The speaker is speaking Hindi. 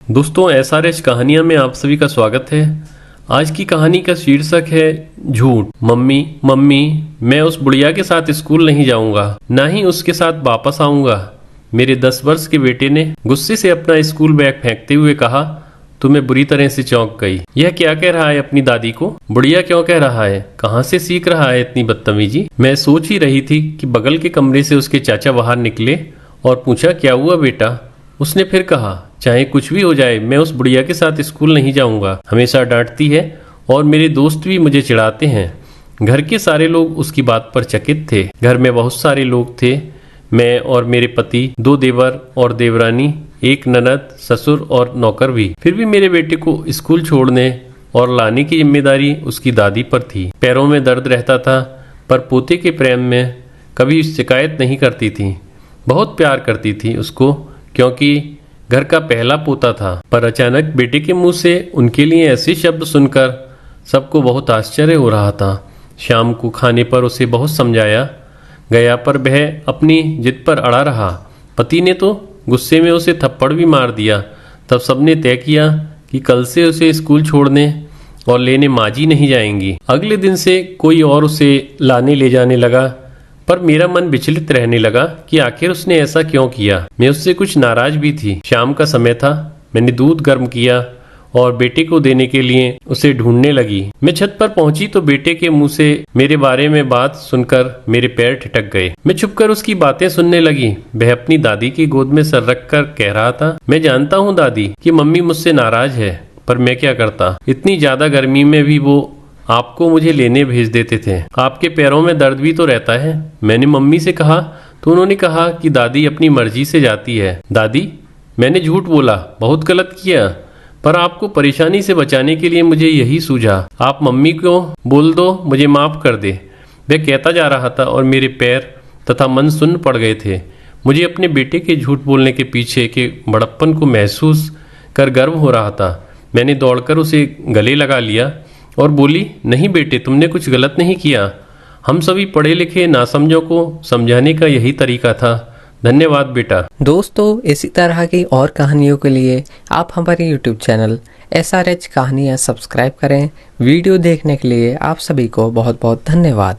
दोस्तों SRH कहानियां में आप सभी का स्वागत है। आज की कहानी का शीर्षक है झूठ। मम्मी मम्मी, मैं उस बुढ़िया के साथ स्कूल नहीं जाऊंगा, ना ही उसके साथ वापस आऊंगा। मेरे 10 वर्ष के बेटे ने गुस्से से अपना स्कूल बैग फेंकते हुए कहा तो मैं बुरी तरह से चौंक गई। यह क्या कह रहा है अपनी दादी को? बुढ़िया क्यों कह रहा है? कहाँ से सीख रहा है इतनी बदतमीजी? मैं सोच ही रही थी कि बगल के कमरे से उसके चाचा बाहर निकले और पूछा, क्या हुआ बेटा? उसने फिर कहा, चाहे कुछ भी हो जाए मैं उस बुढ़िया के साथ स्कूल नहीं जाऊंगा। हमेशा डांटती है और मेरे दोस्त भी मुझे चिढ़ाते हैं। घर के सारे लोग उसकी बात पर चकित थे। घर में बहुत सारे लोग थे, मैं और मेरे पति, 2 देवर और देवरानी, एक ननद, ससुर और नौकर भी। फिर भी मेरे बेटे को स्कूल छोड़ने और लाने की जिम्मेदारी उसकी दादी पर थी। पैरों में दर्द रहता था, पर पोते के प्रेम में कभी शिकायत नहीं करती थी। बहुत प्यार करती थी उसको, क्योंकि घर का पहला पोता था। पर अचानक बेटे के मुंह से उनके लिए ऐसे शब्द सुनकर सबको बहुत आश्चर्य हो रहा था। शाम को खाने पर उसे बहुत समझाया गया, पर वह अपनी जिद पर अड़ा रहा। पति ने तो गुस्से में उसे थप्पड़ भी मार दिया। तब सबने तय किया कि कल से उसे स्कूल छोड़ने और लेने माजी नहीं जाएंगी। अगले दिन से कोई और उसे लाने ले जाने लगा, पर मेरा मन विचलित रहने लगा कि आखिर उसने ऐसा क्यों किया। मैं उससे कुछ नाराज भी थी। शाम का समय था, मैंने दूध गर्म किया और बेटे को देने के लिए उसे ढूंढने लगी। मैं छत पर पहुंची तो बेटे के मुंह से मेरे बारे में बात सुनकर मेरे पैर ठिठक गए। मैं छुपकर उसकी बातें सुनने लगी। वह अपनी दादी की गोद में सर रखकर कह रहा था, मैं जानता हूँ दादी कि मम्मी मुझसे नाराज है, पर मैं क्या करता। इतनी ज्यादा गर्मी में भी वो आपको मुझे लेने भेज देते थे। आपके पैरों में दर्द भी तो रहता है। मैंने मम्मी से कहा तो उन्होंने कहा कि दादी अपनी मर्जी से जाती है। दादी, मैंने झूठ बोला, बहुत गलत किया, पर आपको परेशानी से बचाने के लिए मुझे यही सूझा। आप मम्मी को बोल दो मुझे माफ कर दे। वह कहता जा रहा था और मेरे पैर तथा मन सुन्न पड़ गए थे। मुझे अपने बेटे के झूठ बोलने के पीछे के बड़प्पन को महसूस कर गर्व हो रहा था। मैंने दौड़कर उसे गले लगा लिया और बोली, नहीं बेटे, तुमने कुछ गलत नहीं किया। हम सभी पढ़े लिखे नासमझों को समझाने का यही तरीका था। धन्यवाद बेटा। दोस्तों, इसी तरह की और कहानियों के लिए आप हमारे YouTube चैनल SRH कहानियाँ सब्सक्राइब करें। वीडियो देखने के लिए आप सभी को बहुत बहुत धन्यवाद।